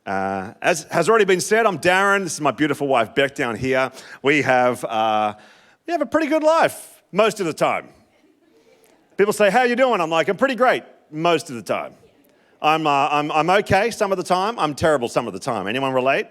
As has already been said, I'm Darren. This is my beautiful wife, Beck, down here. We have a pretty good life most of the time. People say, "How you doing?" I'm like, "I'm pretty great most of the time." I'm okay some of the time. I'm terrible some of the time. Anyone relate?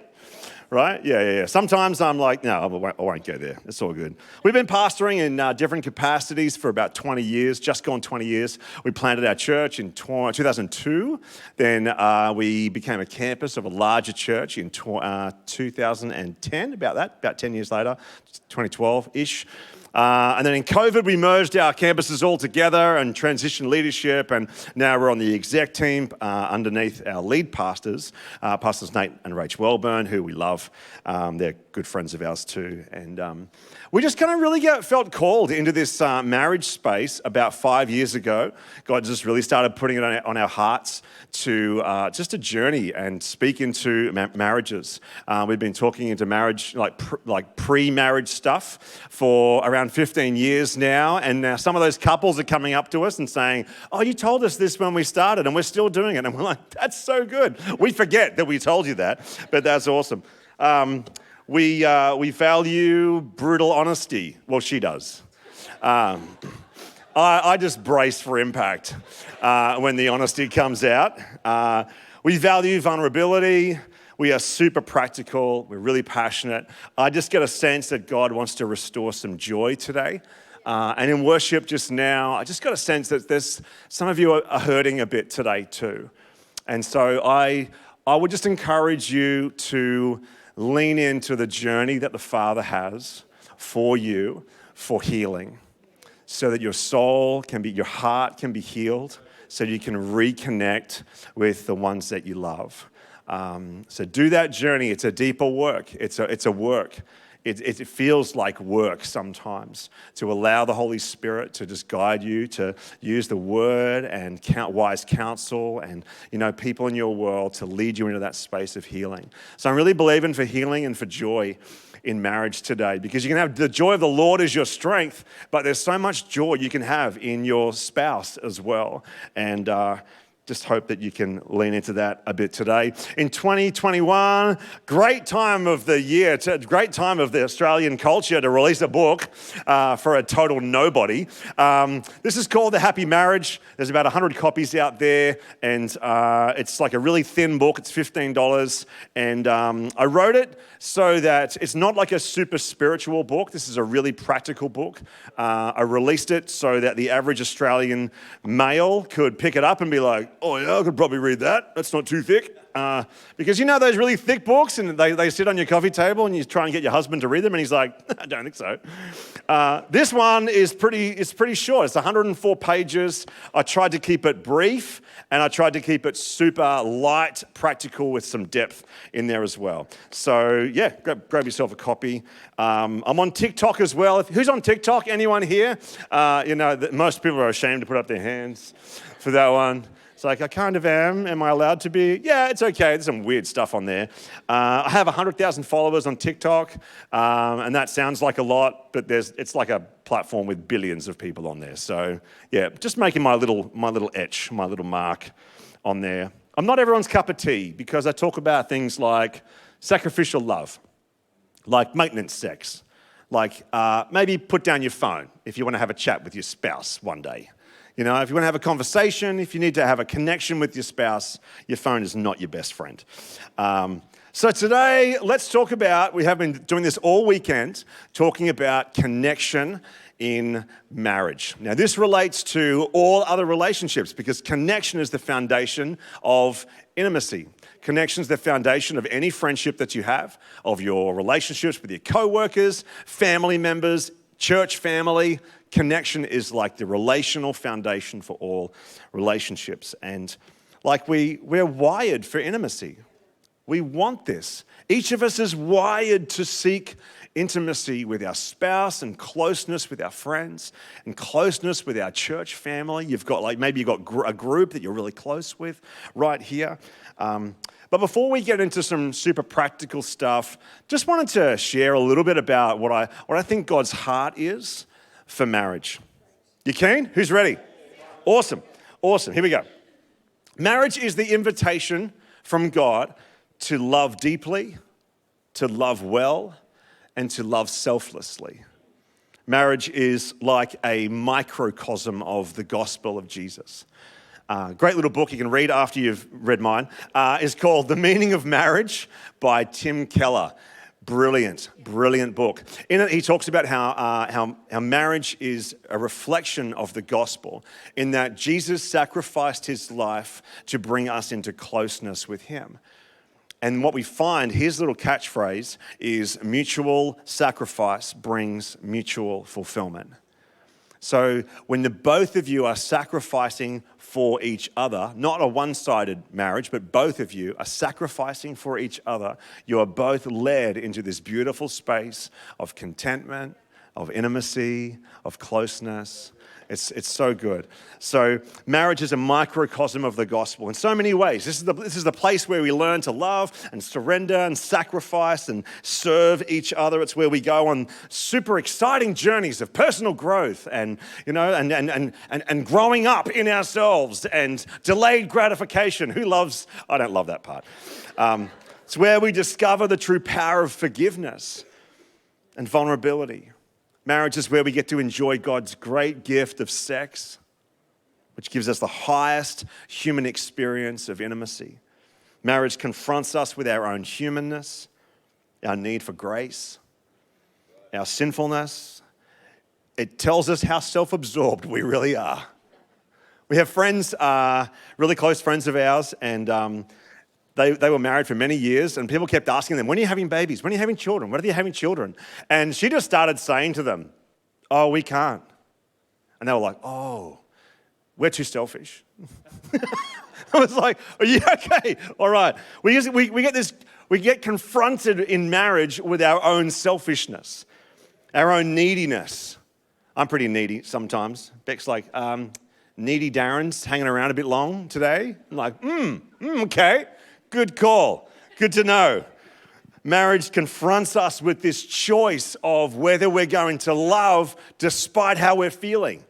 Right? Yeah. Sometimes I'm like, no, I won't go there. It's all good. We've been pastoring in different capacities for about 20 years, just gone 20 years. We planted our church in 2002. Then we became a campus of a larger church in 2010, about 10 years later, 2012-ish. And then in COVID, we merged our campuses all together and transitioned leadership, and now we're on the exec team underneath our lead pastors, Pastors Nate and Rach Welburn, who we love. They're good friends of ours too. And we just kind of really felt called into this marriage space about 5 years ago. God just really started putting it on our hearts to just a journey and speak into marriages. We've been talking into marriage, like pre-marriage stuff for around 15 years now, and now some of those couples are coming up to us and saying, "Oh, you told us this when we started, and we're still doing it." And we're like, "That's so good." We forget that we told you that, but that's awesome. We value brutal honesty. Well, she does. I just brace for impact when the honesty comes out. We value vulnerability. We are super practical. We're really passionate. I just get a sense that God wants to restore some joy today. And in worship just now, I just got a sense that there's some of you are hurting a bit today too. And so I would just encourage you to lean into the journey that the Father has for you for healing, so that your soul your heart can be healed, so you can reconnect with the ones that you love. So do that journey. It's a deeper work. It's a work. It feels like work sometimes, to allow the Holy Spirit to just guide you, to use the word and wise counsel and people in your world to lead you into that space of healing. So I'm really believing for healing and for joy in marriage today, because you can have the joy of the Lord as your strength, but there's so much joy you can have in your spouse as well. And just hope that you can lean into that a bit today. In 2021, great time of the year, it's a great time of the Australian culture to release a book for a total nobody. This is called The Happy Marriage. There's about 100 copies out there, and it's like a really thin book. It's $15, and I wrote it so that it's not like a super spiritual book. This is a really practical book. I released it so that the average Australian male could pick it up and be like, "Oh yeah, I could probably read that. That's not too thick." Because those really thick books, and they sit on your coffee table and you try and get your husband to read them and he's like, "I don't think so." This one is pretty short. It's 104 pages. I tried to keep it brief, and I tried to keep it super light, practical with some depth in there as well. So yeah, grab yourself a copy. I'm on TikTok as well. Who's on TikTok? Anyone here? Most people are ashamed to put up their hands for that one. It's like, I kind of am. Am I allowed to be? Yeah, it's okay. There's some weird stuff on there. I have 100,000 followers on TikTok, and that sounds like a lot, but it's like a platform with billions of people on there. So yeah, just making my little etch, my little mark on there. I'm not everyone's cup of tea, because I talk about things like sacrificial love, like maintenance sex, like maybe put down your phone if you want to have a chat with your spouse one day. If you want to have a conversation, if you need to have a connection with your spouse, your phone is not your best friend. So today, let's talk about, we have been doing this all weekend, talking about connection in marriage. Now, this relates to all other relationships, because connection is the foundation of intimacy. Connection is the foundation of any friendship that you have, of your relationships with your co-workers, family members, church family. Connection is like the relational foundation for all relationships. And we're wired for intimacy. We want this. Each of us is wired to seek intimacy with our spouse and closeness with our friends and closeness with our church family. Maybe you've got a group that you're really close with right here. But before we get into some super practical stuff, just wanted to share a little bit about what I think God's heart is for marriage. You keen? Who's ready? Awesome. Here we go. Marriage is the invitation from God to love deeply, to love well, and to love selflessly. Marriage is like a microcosm of the gospel of Jesus. Great little book you can read after you've read mine. Is called The Meaning of Marriage by Tim Keller. Brilliant book. In it, he talks about how marriage is a reflection of the gospel, in that Jesus sacrificed his life to bring us into closeness with him. And what we find, his little catchphrase is mutual sacrifice brings mutual fulfillment. So when the both of you are sacrificing for each other, not a one-sided marriage, but both of you are sacrificing for each other, you are both led into this beautiful space of contentment, of intimacy, of closeness. It's so good. So marriage is a microcosm of the gospel in so many ways. This is the place where we learn to love and surrender and sacrifice and serve each other. It's where we go on super exciting journeys of personal growth and growing up in ourselves and delayed gratification. Who loves? I don't love that part. It's where we discover the true power of forgiveness and vulnerability. Marriage is where we get to enjoy God's great gift of sex, which gives us the highest human experience of intimacy. Marriage confronts us with our own humanness, our need for grace, our sinfulness. It tells us how self-absorbed we really are. We have friends, really close friends of ours, and They were married for many years, and people kept asking them, when are you having babies? When are you having children? When are you having children? And she just started saying to them, oh, we can't. And they were like, oh, we're too selfish. I was like, are you okay? All right. We get confronted in marriage with our own selfishness, our own neediness. I'm pretty needy sometimes. Beck's like, needy Darren's hanging around a bit long today. I'm like, okay. Good call. Good to know. Marriage confronts us with this choice of whether we're going to love despite how we're feeling.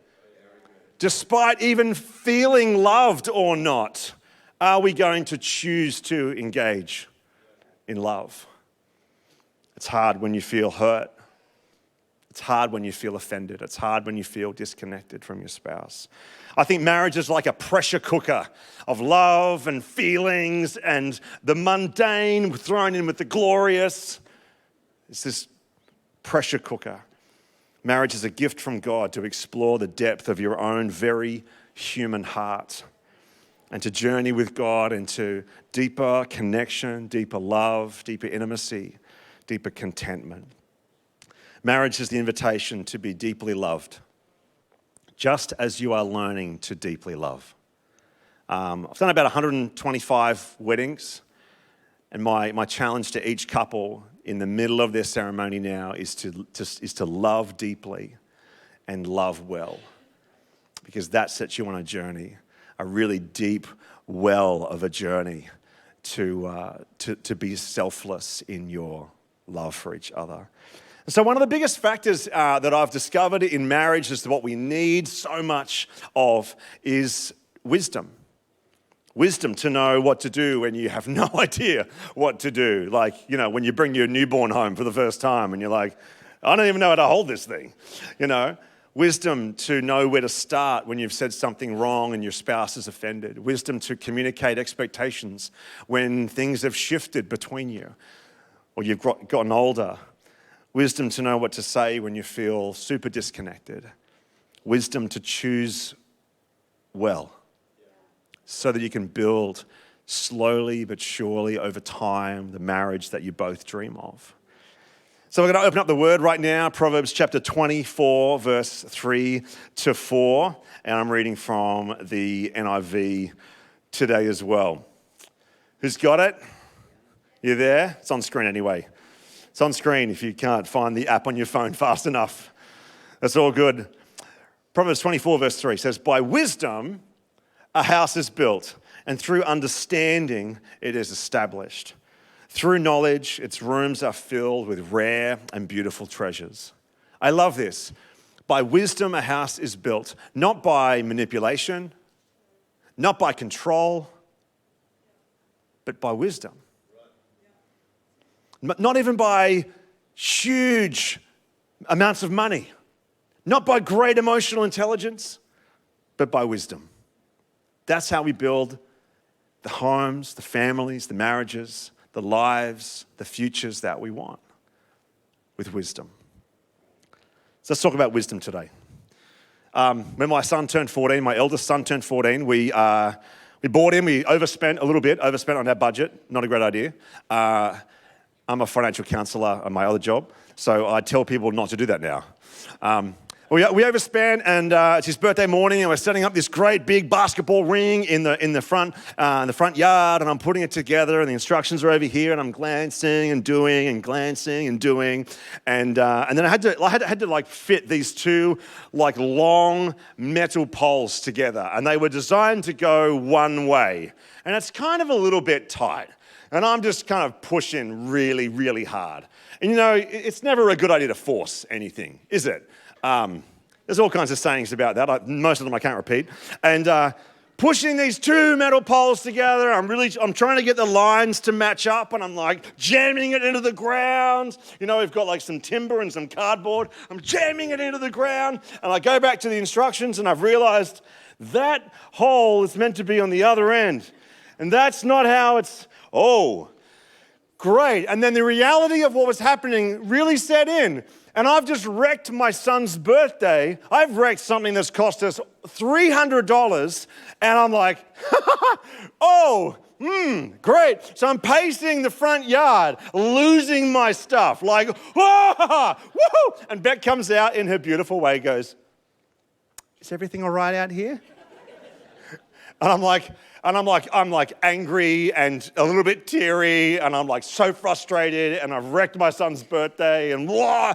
Despite even feeling loved or not, are we going to choose to engage in love? It's hard when you feel hurt. It's hard when you feel offended. It's hard when you feel disconnected from your spouse. I think marriage is like a pressure cooker of love and feelings and the mundane thrown in with the glorious. It's this pressure cooker. Marriage is a gift from God to explore the depth of your own very human heart and to journey with God into deeper connection, deeper love, deeper intimacy, deeper contentment. Marriage is the invitation to be deeply loved, just as you are learning to deeply love. I've done about 125 weddings, and my challenge to each couple in the middle of their ceremony now is to love deeply and love well, because that sets you on a journey, a really deep well of a journey to be selfless in your love for each other. So one of the biggest factors that I've discovered in marriage is what we need so much of is wisdom. Wisdom to know what to do when you have no idea what to do. Like, when you bring your newborn home for the first time and you're like, I don't even know how to hold this thing. Wisdom to know where to start when you've said something wrong and your spouse is offended. Wisdom to communicate expectations when things have shifted between you or you've gotten older. Wisdom to know what to say when you feel super disconnected. Wisdom to choose well so that you can build slowly but surely over time the marriage that you both dream of. So we're going to open up the word right now, Proverbs Chapter 24, verse 3 to 4. And I'm reading from the NIV today as well. Who's got it? You there? It's on screen anyway. It's on screen if you can't find the app on your phone fast enough. That's all good. Proverbs 24 verse 3 says, by wisdom a house is built, and through understanding it is established. Through knowledge its rooms are filled with rare and beautiful treasures. I love this. By wisdom a house is built, not by manipulation, not by control, but by wisdom. Not even by huge amounts of money, not by great emotional intelligence, but by wisdom. That's how we build the homes, the families, the marriages, the lives, the futures that we want, with wisdom. So let's talk about wisdom today. When my son turned 14, my eldest son turned 14, we bought him, we overspent on our budget, not a great idea. I'm a financial counselor on my other job, so I tell people not to do that now. We overspent, and it's his birthday morning, and we're setting up this great big basketball ring in the front yard, and I'm putting it together, and the instructions are over here, and I'm glancing and doing, and then I had to like fit these two like long metal poles together, and they were designed to go one way, and it's kind of a little bit tight, and I'm just kind of pushing really, really hard, and it's never a good idea to force anything, is it? There's all kinds of sayings about that. Most of them I can't repeat. And pushing these two metal poles together, I'm trying to get the lines to match up, and I'm like jamming it into the ground. We've got like some timber and some cardboard. I'm jamming it into the ground, and I go back to the instructions, and I've realized that hole is meant to be on the other end. And that's not how great. And then the reality of what was happening really set in. And I've just wrecked my son's birthday. I've wrecked something that's cost us $300. And I'm like, great. So I'm pacing the front yard, losing my stuff, like, woohoo! And Beck comes out in her beautiful way, goes, "Is everything all right out here?" And I'm like angry and a little bit teary, and I'm like so frustrated, and I've wrecked my son's birthday, and I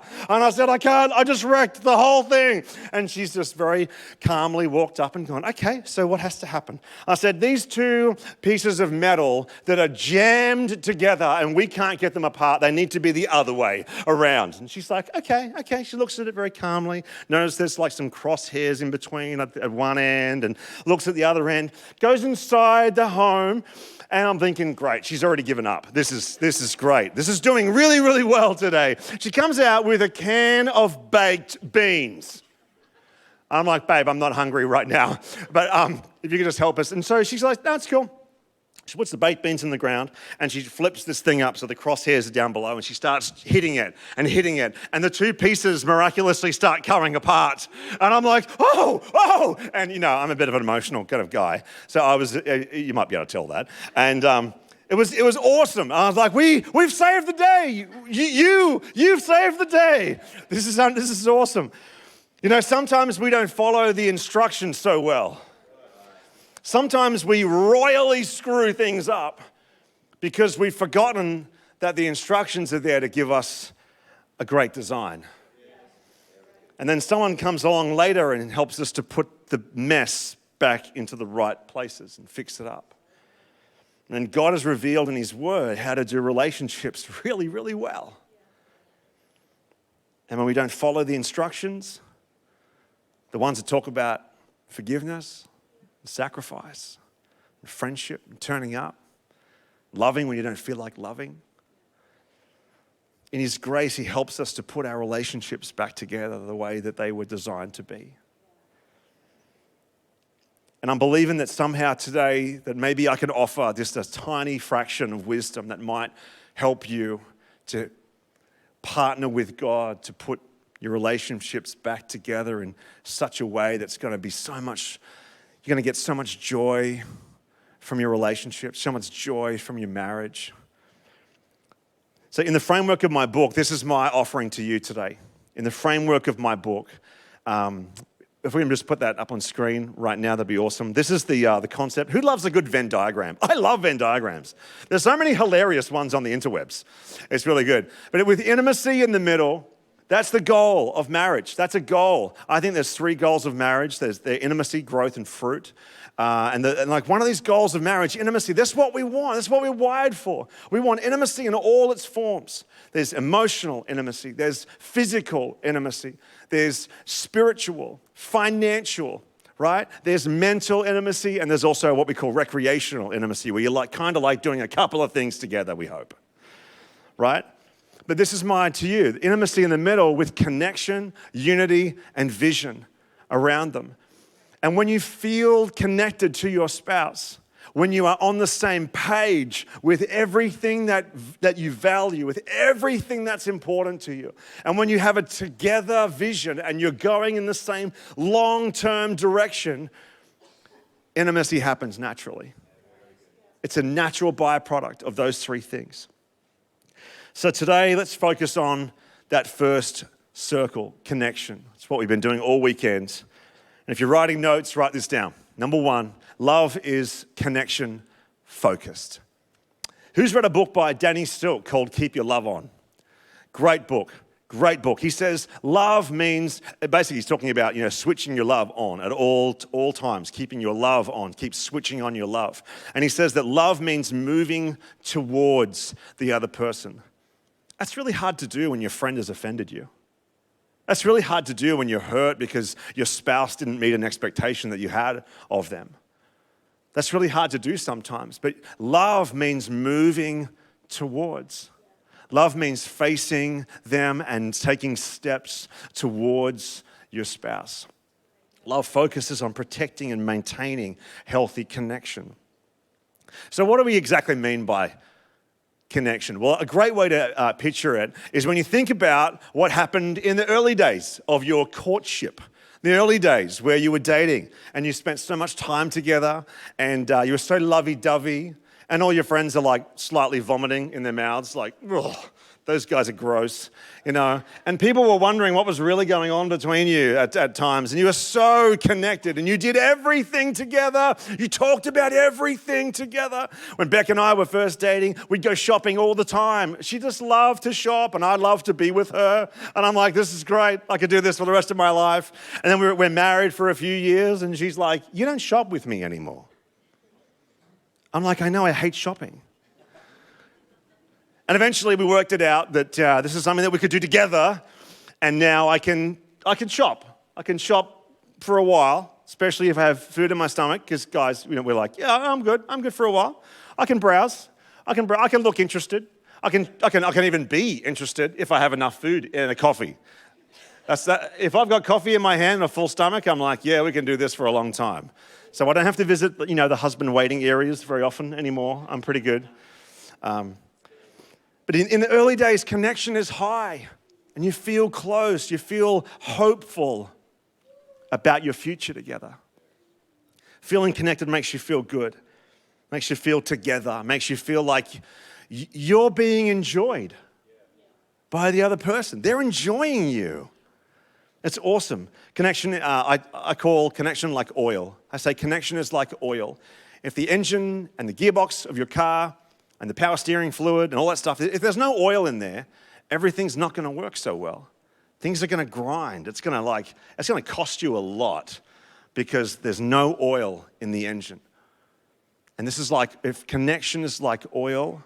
said, I just wrecked the whole thing. And she's just very calmly walked up and gone, "Okay, so what has to happen?" I said, "These two pieces of metal that are jammed together and we can't get them apart, they need to be the other way around." And she's like, okay. She looks at it very calmly, notices there's like some crosshairs in between at one end, and looks at the other end, goes inside the home, and I'm thinking, great, she's already given up. This is great. This is doing really, really well today. She comes out with a can of baked beans. I'm like, "Babe, I'm not hungry right now, but if you could just help us." And so she's like, "No, it's cool." She puts the baked beans in the ground, and she flips this thing up so the crosshairs are down below, and she starts hitting it, and the two pieces miraculously start coming apart. And I'm like, oh! And I'm a bit of an emotional kind of guy, so you might be able to tell that. And it was awesome. I was like, we've saved the day. You've saved the day. This is awesome. Sometimes we don't follow the instructions so well. Sometimes we royally screw things up because we've forgotten that the instructions are there to give us a great design. And then someone comes along later and helps us to put the mess back into the right places and fix it up. And God has revealed in His Word how to do relationships really, really well. And when we don't follow the instructions, the ones that talk about forgiveness, sacrifice, friendship, turning up, loving when you don't feel like loving. In His grace, He helps us to put our relationships back together the way that they were designed to be. And I'm believing that somehow today that maybe I can offer just a tiny fraction of wisdom that might help you to partner with God to put your relationships back together in such a way that's going to be you're going to get so much joy from your relationship, so much joy from your marriage. So in the framework of my book, this is my offering to you today. In the framework of my book, if we can just put that up on screen right now, that'd be awesome. This is the concept. Who loves a good Venn diagram? I love Venn diagrams. There's so many hilarious ones on the interwebs. It's really good. But with intimacy in the middle, that's the goal of marriage. That's a goal. I think there's 3 goals of marriage. There's the intimacy, growth, and fruit. And like one of these goals of marriage, intimacy, that's what we want. That's what we're wired for. We want intimacy in all its forms. There's emotional intimacy. There's physical intimacy. There's spiritual, financial, right? There's mental intimacy, and there's also what we call recreational intimacy, where you're kind of like doing a couple of things together, we hope. right? But this is mine to you. Intimacy in the middle with connection, unity, and vision around them. And when you feel connected to your spouse, when you are on the same page with everything that you value, with everything that's important to you, and when you have a together vision and you're going in the same long-term direction, intimacy happens naturally. It's a natural byproduct of those three things. So today, let's focus on that first circle, connection. It's what we've been doing all weekend. And if you're writing notes, write this down. Number one, love is connection focused. Who's read a book by Danny Silk called Keep Your Love On? Great book. Great book. He says love means, basically he's talking about, switching your love on at all times, keeping your love on, keep switching on your love. And he says that love means moving towards the other person. That's really hard to do when your friend has offended you. That's really hard to do when you're hurt because your spouse didn't meet an expectation that you had of them. That's really hard to do sometimes, but love means moving towards. Love means facing them and taking steps towards your spouse. Love focuses on protecting and maintaining healthy connection. So what do we exactly mean by connection? Well, a great way to picture it is when you think about what happened in the early days of your courtship. The early days where you were dating and you spent so much time together and you were so lovey-dovey and all your friends are like slightly vomiting in their mouths like, ugh, those guys are gross, And people were wondering what was really going on between you at times. And you were so connected and you did everything together. You talked about everything together. When Beck and I were first dating, we'd go shopping all the time. She just loved to shop and I loved to be with her. And I'm like, this is great. I could do this for the rest of my life. And then we're married for a few years and she's like, you don't shop with me anymore. I'm like, I know, I hate shopping. And eventually we worked it out that this is something that we could do together. And now I can shop. I can shop for a while, especially if I have food in my stomach. Because guys, we're like, yeah, I'm good. I'm good for a while. I can browse. I can look interested. I can even be interested if I have enough food and a coffee. That's that. If I've got coffee in my hand and a full stomach, I'm like, yeah, we can do this for a long time. So I don't have to visit, the husband waiting areas very often anymore. I'm pretty good. But in the early days, connection is high and you feel close, you feel hopeful about your future together. Feeling connected makes you feel good, makes you feel together, makes you feel like you're being enjoyed by the other person. They're enjoying you. It's awesome. Connection, I call connection like oil. I say connection is like oil. If the engine and the gearbox of your car and the power steering fluid and all that stuff, if there's no oil in there, everything's not going to work so well. Things are going to grind. It's going to cost you a lot because there's no oil in the engine. And this is like, if connection is like oil,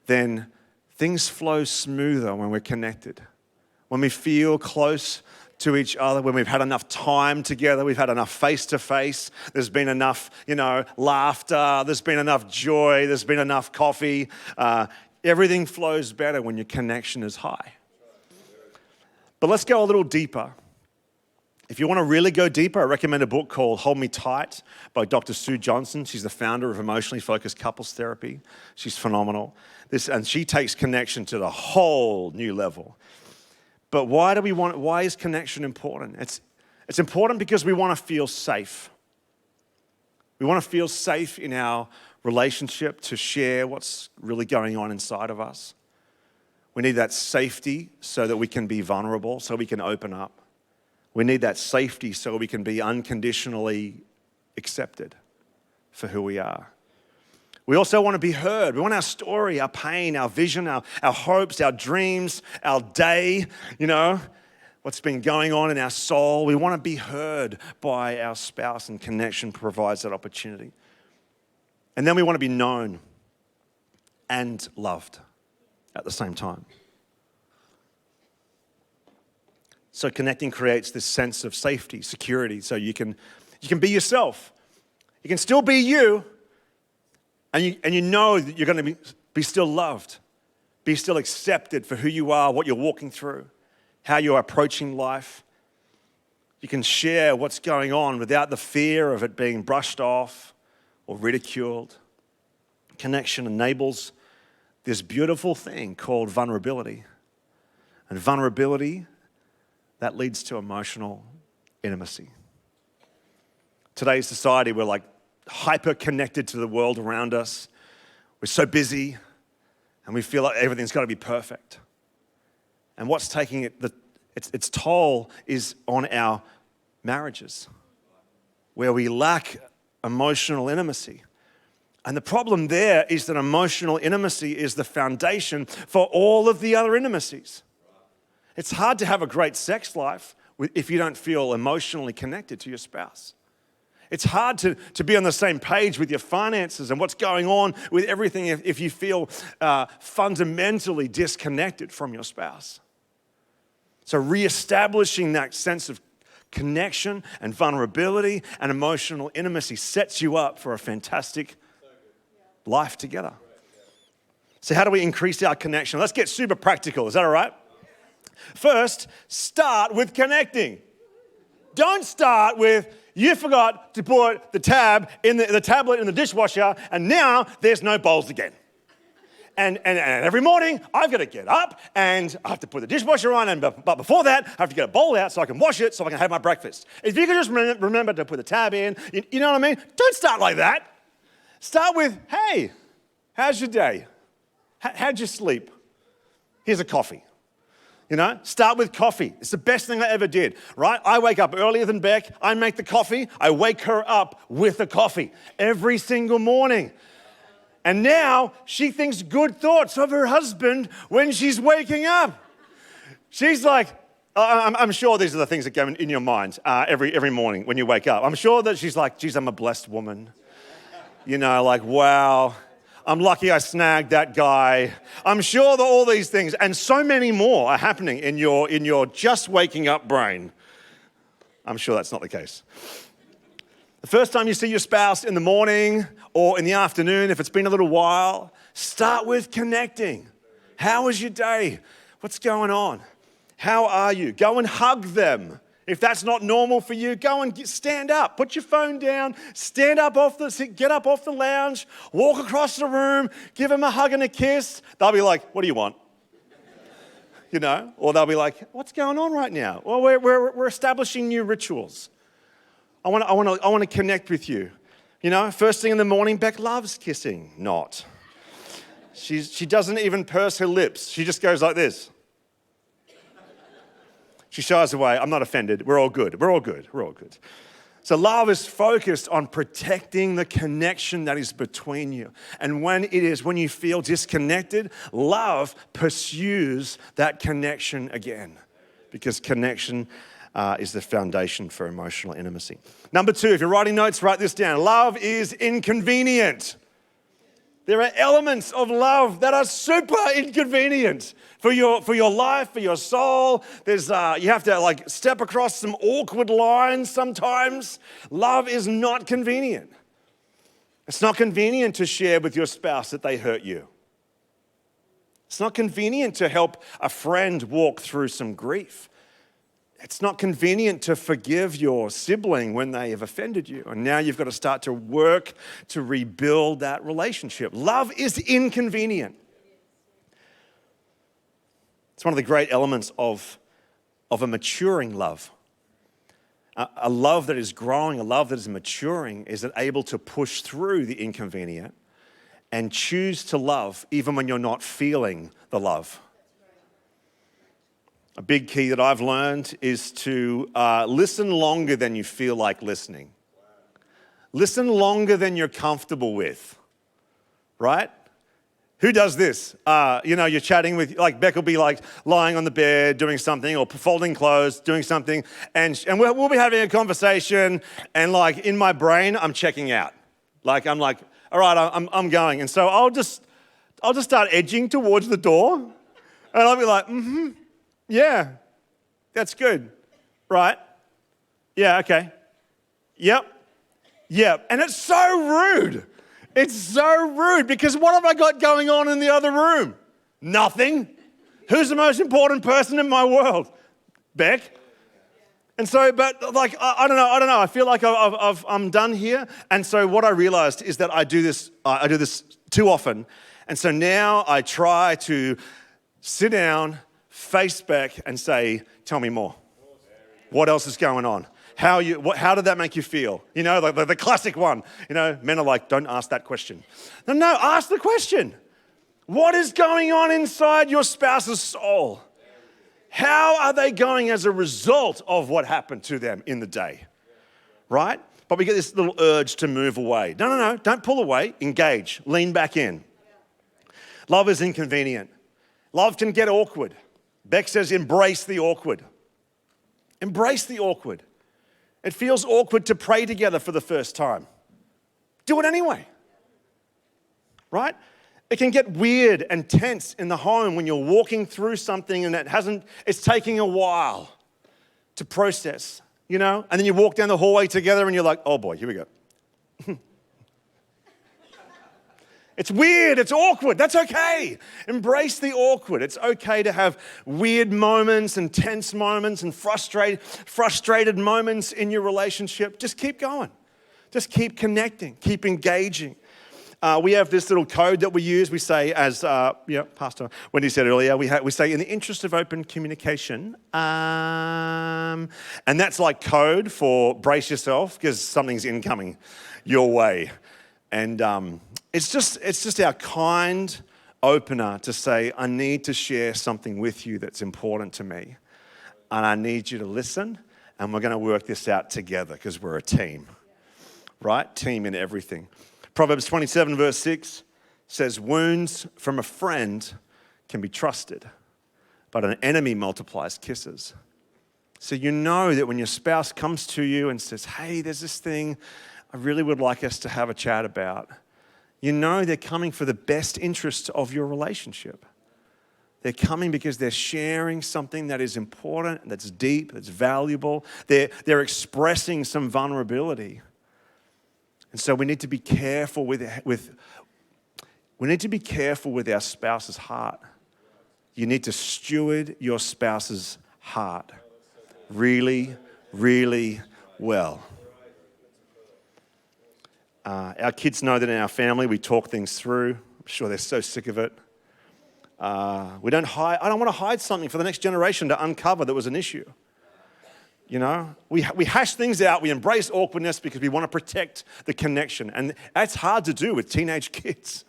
then things flow smoother when we're connected. When we feel close to each other, when we've had enough time together, we've had enough face-to-face, there's been enough, laughter, there's been enough joy, there's been enough coffee. Everything flows better when your connection is high. But let's go a little deeper. If you want to really go deeper, I recommend a book called Hold Me Tight by Dr. Sue Johnson. She's the founder of Emotionally Focused Couples Therapy. She's phenomenal. And she takes connection to the whole new level. But why is connection important? It's important because we want to feel safe. We want to feel safe in our relationship to share what's really going on inside of us. We need that safety so that we can be vulnerable, so we can open up. We need that safety so we can be unconditionally accepted for who we are. We also want to be heard. We want our story, our pain, our vision, our hopes, our dreams, our day, what's been going on in our soul. We want to be heard by our spouse, and connection provides that opportunity. And then we want to be known and loved at the same time. So connecting creates this sense of safety, security, so you can be yourself. You can still be you, and you know that you're going to be still loved Be still accepted for who you are, what you're walking through, how you're approaching life. You can share what's going on without the fear of it being brushed off or ridiculed. Connection enables this beautiful thing called vulnerability. And vulnerability, that leads to emotional intimacy. Today's society, we're like hyper connected to the world around us. We're so busy and we feel like everything's got to be perfect. And what's taking its toll is on our marriages, where we lack emotional intimacy. And the problem there is that emotional intimacy is the foundation for all of the other intimacies. It's hard to have a great sex life if you don't feel emotionally connected to your spouse. It's hard to be on the same page with your finances and what's going on with everything if you feel fundamentally disconnected from your spouse. So reestablishing that sense of connection and vulnerability and emotional intimacy sets you up for a fantastic life together. So how do we increase our connection? Let's get super practical. Is that all right? First, start with connecting. Don't start with, you forgot to put the tablet in the dishwasher, and now there's no bowls again. And every morning, I've got to get up, and I have to put the dishwasher on, but before that, I have to get a bowl out so I can wash it, so I can have my breakfast. If you can just remember to put the tab in, you know what I mean? Don't start like that. Start with, hey, how's your day? How'd you sleep? Here's a coffee. You know, start with coffee. It's the best thing I ever did, right? I wake up earlier than Beck. I make the coffee. I wake her up with a coffee every single morning. And now she thinks good thoughts of her husband when she's waking up. She's like, I'm sure these are the things that go in your mind every morning when you wake up. I'm sure that she's like, geez, I'm a blessed woman. You know, like, wow. I'm lucky I snagged that guy. I'm sure that all these things and so many more are happening in your just waking up brain. I'm sure that's not the case. The first time you see your spouse in the morning or in the afternoon, if it's been a little while, start with connecting. How was your day? What's going on? How are you? Go and hug them. If that's not normal for you, go and stand up. Put your phone down. Stand up off the seat. Get up off the lounge. Walk across the room. Give them a hug and a kiss. They'll be like, what do you want? You know? Or they'll be like, what's going on right now? Well, we're establishing new rituals. I want to connect with you. You know, first thing in the morning, Beck loves kissing. Not. She doesn't even purse her lips. She just goes like this. She shies away. I'm not offended. We're all good. We're all good. We're all good. So love is focused on protecting the connection that is between you. And when you feel disconnected, love pursues that connection again, because connection is the foundation for emotional intimacy. Number 2, if you're writing notes, write this down. Love is inconvenient. There are elements of love that are super inconvenient for your life, for your soul. You have to step across some awkward lines sometimes. Love is not convenient. It's not convenient to share with your spouse that they hurt you. It's not convenient to help a friend walk through some grief. It's not convenient to forgive your sibling when they have offended you. And now you've got to start to work to rebuild that relationship. Love is inconvenient. It's one of the great elements of a maturing love. A love that is growing, a love that is maturing, is able to push through the inconvenient and choose to love even when you're not feeling the love. A big key that I've learned is to listen longer than you feel like listening. Listen longer than you're comfortable with, right? Who does this? You're chatting with, Beck will be lying on the bed doing something or folding clothes, doing something, and we'll be having a conversation, and in my brain, I'm checking out. I'm like, all right, I'm going. And so I'll just start edging towards the door, and I'll be like, yeah, that's good, right? Yeah, okay. Yep. And it's so rude. It's so rude because what have I got going on in the other room? Nothing. Who's the most important person in my world? Beck. And so, but like, I don't know. I feel like I'm done here. And so what I realized is that I do this too often. And so now I try to sit down, face Beck and say, tell me more. What else is going on? How did that make you feel? You know, like the classic one. You know, men are like, don't ask that question. No, ask the question. What is going on inside your spouse's soul? How are they going as a result of what happened to them in the day? Right? But we get this little urge to move away. No, don't pull away. Engage. Lean back in. Love is inconvenient. Love can get awkward. Beck says, embrace the awkward. Embrace the awkward. It feels awkward to pray together for the first time. Do it anyway. Right? It can get weird and tense in the home when you're walking through something and it's taking a while to process, you know? And then you walk down the hallway together and you're like, oh boy, here we go. It's weird, it's awkward, that's okay. Embrace the awkward. It's okay to have weird moments and tense moments and frustrated moments in your relationship. Just keep going. Just keep connecting, keep engaging. We have this little code that we use. We say, as Pastor Wendy said earlier, we say, in the interest of open communication, and that's like code for brace yourself because something's incoming your way. And it's just our kind opener to say, I need to share something with you that's important to me, and I need you to listen, and we're going to work this out together because we're a team, right? Team in everything. Proverbs 27 verse 6 says, wounds from a friend can be trusted, but an enemy multiplies kisses. So you know that when your spouse comes to you and says, hey, there's this thing I really would like us to have a chat about, you know they're coming for the best interests of your relationship. They're coming because they're sharing something that is important, that's deep, that's valuable. They're expressing some vulnerability. And so we need to be careful with our spouse's heart. You need to steward your spouse's heart really, really well. Our kids know that in our family we talk things through. I'm sure they're so sick of it. We don't hide. I don't want to hide something for the next generation to uncover that was an issue. You know, we hash things out. We embrace awkwardness because we want to protect the connection. And that's hard to do with teenage kids.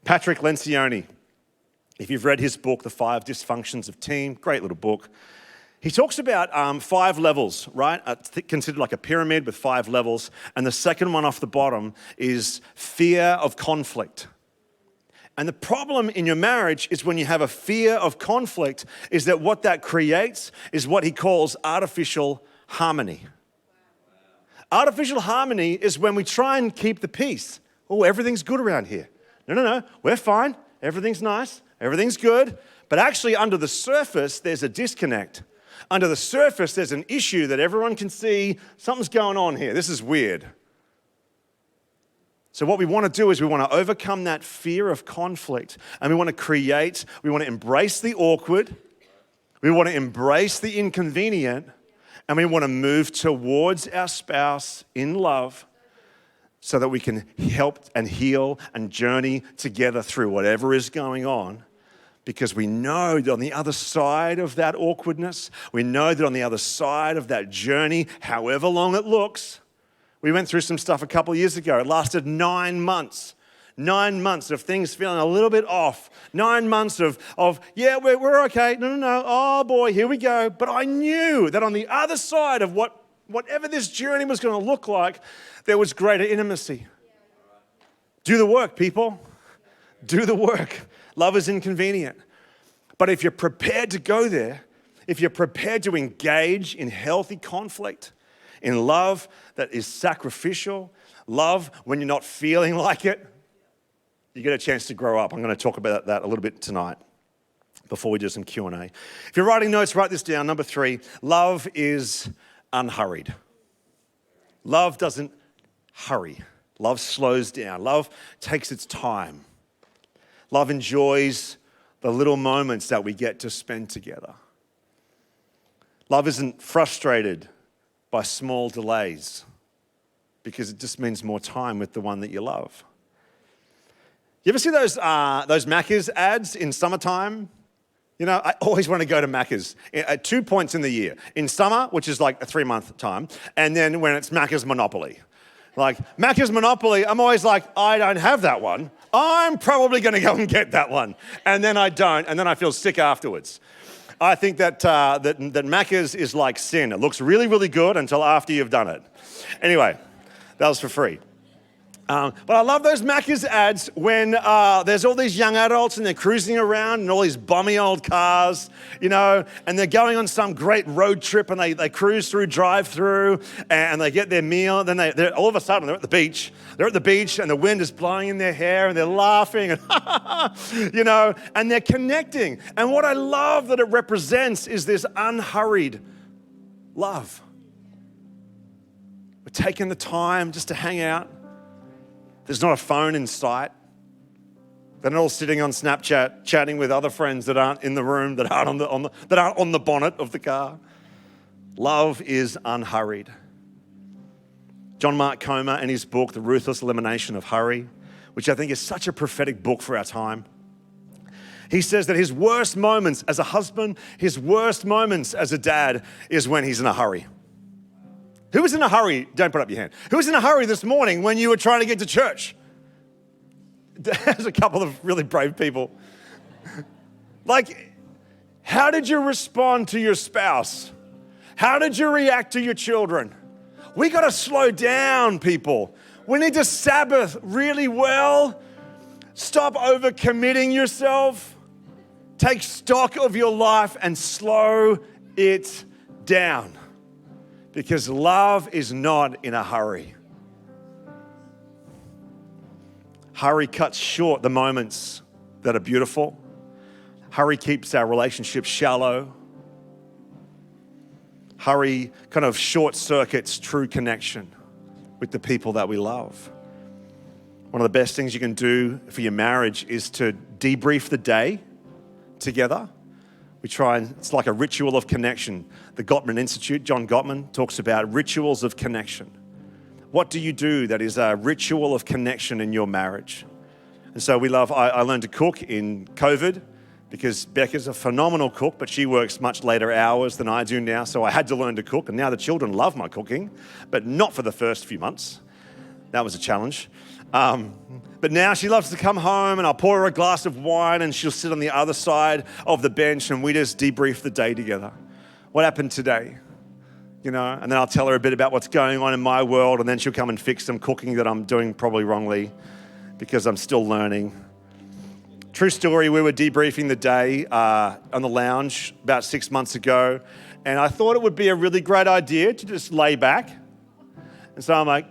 Patrick Lencioni, if you've read his book, The 5 Dysfunctions of Teen, great little book. He talks about 5 levels, right? Considered like a pyramid with 5 levels. And the second one off the bottom is fear of conflict. And the problem in your marriage is when you have a fear of conflict is that what that creates is what he calls artificial harmony. Artificial harmony is when we try and keep the peace. Oh, everything's good around here. No, we're fine. Everything's nice. Everything's good. But actually under the surface, there's a disconnect. Under the surface, there's an issue that everyone can see. Something's going on here. This is weird. So what we want to do is we want to overcome that fear of conflict, and we want to embrace the awkward, we want to embrace the inconvenient, and we want to move towards our spouse in love so that we can help and heal and journey together through whatever is going on, because we know that on the other side of that awkwardness, we know that on the other side of that journey, however long it looks. We went through some stuff a couple of years ago. It lasted 9 months. 9 months of things feeling a little bit off. 9 months of yeah, we're okay. No. Oh boy, here we go. But I knew that on the other side of whatever this journey was going to look like, there was greater intimacy. Do the work, people. Do the work. Love is inconvenient. But if you're prepared to go there, if you're prepared to engage in healthy conflict, in love that is sacrificial, love when you're not feeling like it, you get a chance to grow up. I'm going to talk about that a little bit tonight before we do some Q&A. If you're writing notes, write this down. Number 3, love is unhurried. Love doesn't hurry. Love slows down. Love takes its time. Love enjoys the little moments that we get to spend together. Love isn't frustrated by small delays because it just means more time with the one that you love. You ever see those Macca's ads in summertime? You know, I always want to go to Macca's at 2 points in the year. In summer, which is like a 3-month time, and then when it's Macca's Monopoly. Like, Macca's Monopoly, I'm always like, I don't have that one. I'm probably going to go and get that one. And then I don't, and then I feel sick afterwards. I think that Macca's is like sin. It looks really, really good until after you've done it. Anyway, that was for free. But I love those Macca's ads when there's all these young adults and they're cruising around in all these bummy old cars, you know, and they're going on some great road trip and they cruise through drive-through and they get their meal. And then they're all of a sudden they're at the beach. They're at the beach and the wind is blowing in their hair and they're laughing and, you know, and they're connecting. And what I love that it represents is this unhurried love. We're taking the time just to hang out. There's not a phone in sight. They're not all sitting on Snapchat, chatting with other friends that aren't in the room, that aren't on the bonnet of the car. Love is unhurried. John Mark Comer, in his book, The Ruthless Elimination of Hurry, which I think is such a prophetic book for our time, he says that his worst moments as a husband, his worst moments as a dad is when he's in a hurry. Who was in a hurry? Don't put up your hand. Who was in a hurry this morning when you were trying to get to church? There's a couple of really brave people. Like, how did you respond to your spouse? How did you react to your children? We got to slow down, people. We need to Sabbath really well. Stop overcommitting yourself. Take stock of your life and slow it down. Because love is not in a hurry. Hurry cuts short the moments that are beautiful. Hurry keeps our relationships shallow. Hurry kind of short circuits true connection with the people that we love. One of the best things you can do for your marriage is to debrief the day together. We try and, it's like a ritual of connection. The Gottman Institute, John Gottman, talks about rituals of connection. What do you do that is a ritual of connection in your marriage? And so I learned to cook in COVID because Becca's a phenomenal cook, but she works much later hours than I do now. So I had to learn to cook. And now the children love my cooking, but not for the first few months. That was a challenge. But now she loves to come home and I'll pour her a glass of wine and she'll sit on the other side of the bench and we just debrief the day together. What happened today? You know, and then I'll tell her a bit about what's going on in my world and then she'll come and fix some cooking that I'm doing probably wrongly because I'm still learning. True story, we were debriefing the day on the lounge about 6 months ago and I thought it would be a really great idea to just lay back. And so I'm like,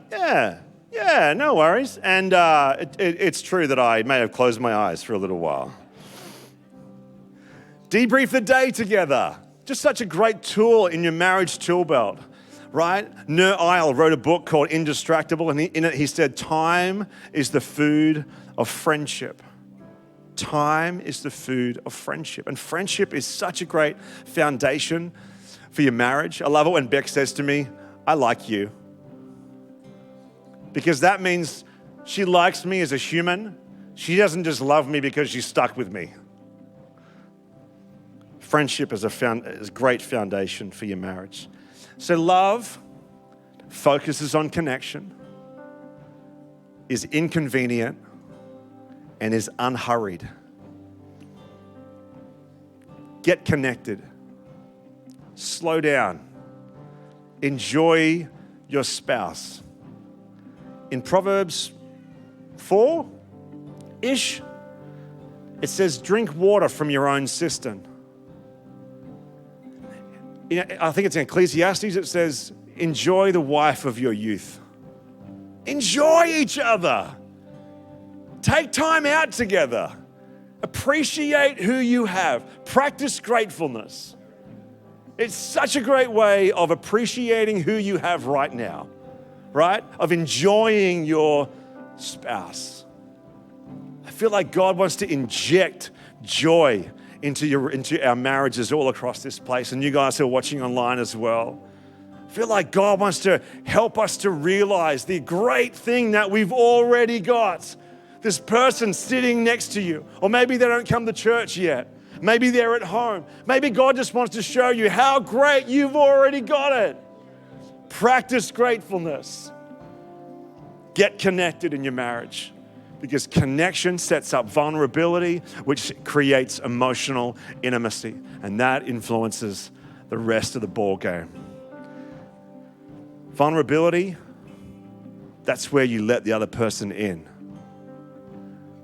yeah, no worries. And it's true that I may have closed my eyes for a little while. Debrief the day together. Just such a great tool in your marriage tool belt, right? Nir Eyal wrote a book called Indistractable, and in it he said, time is the food of friendship. Time is the food of friendship. And friendship is such a great foundation for your marriage. I love it when Beck says to me, I like you. Because that means she likes me as a human. She doesn't just love me because she's stuck with me. Friendship is a great foundation for your marriage. So love focuses on connection, is inconvenient, and is unhurried. Get connected. Slow down. Enjoy your spouse. In Proverbs 4-ish, it says, drink water from your own cistern. You know, I think it's in Ecclesiastes, it says, enjoy the wife of your youth. Enjoy each other. Take time out together. Appreciate who you have. Practice gratefulness. It's such a great way of appreciating who you have right now. Right? Of enjoying your spouse. I feel like God wants to inject joy into our marriages all across this place, and you guys who are watching online as well. I feel like God wants to help us to realize the great thing that we've already got. This person sitting next to you, or maybe they don't come to church yet. Maybe they're at home. Maybe God just wants to show you how great you've already got it. Practice gratefulness. Get connected in your marriage, because connection sets up vulnerability, which creates emotional intimacy, and that influences the rest of the ball game. Vulnerability, that's where you let the other person in.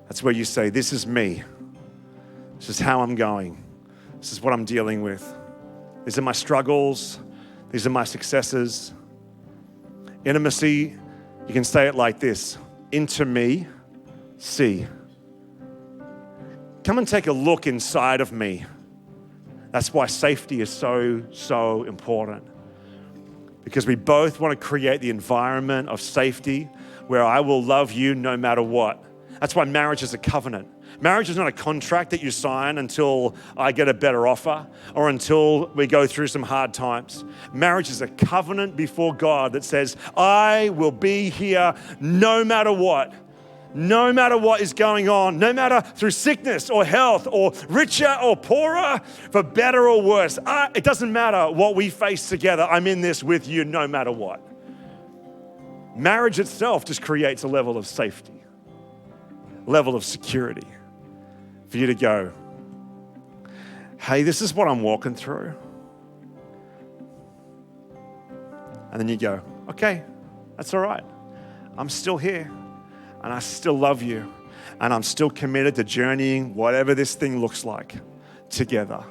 That's where you say, this is me. This is how I'm going. This is what I'm dealing with. These are my struggles. These are my successes. Intimacy, you can say it like this: into me, see. Come and take a look inside of me. That's why safety is so important. Because we both want to create the environment of safety where I will love you no matter what. That's why marriage is a covenant. Marriage is not a contract that you sign until I get a better offer or until we go through some hard times. Marriage is a covenant before God that says, I will be here no matter what. No matter what is going on, no matter through sickness or health or richer or poorer, for better or worse. It doesn't matter what we face together. I'm in this with you no matter what. Marriage itself just creates a level of safety, level of security for you to go, hey, this is what I'm walking through. And then you go, okay, that's all right. I'm still here. And I still love you. And I'm still committed to journeying whatever this thing looks like together.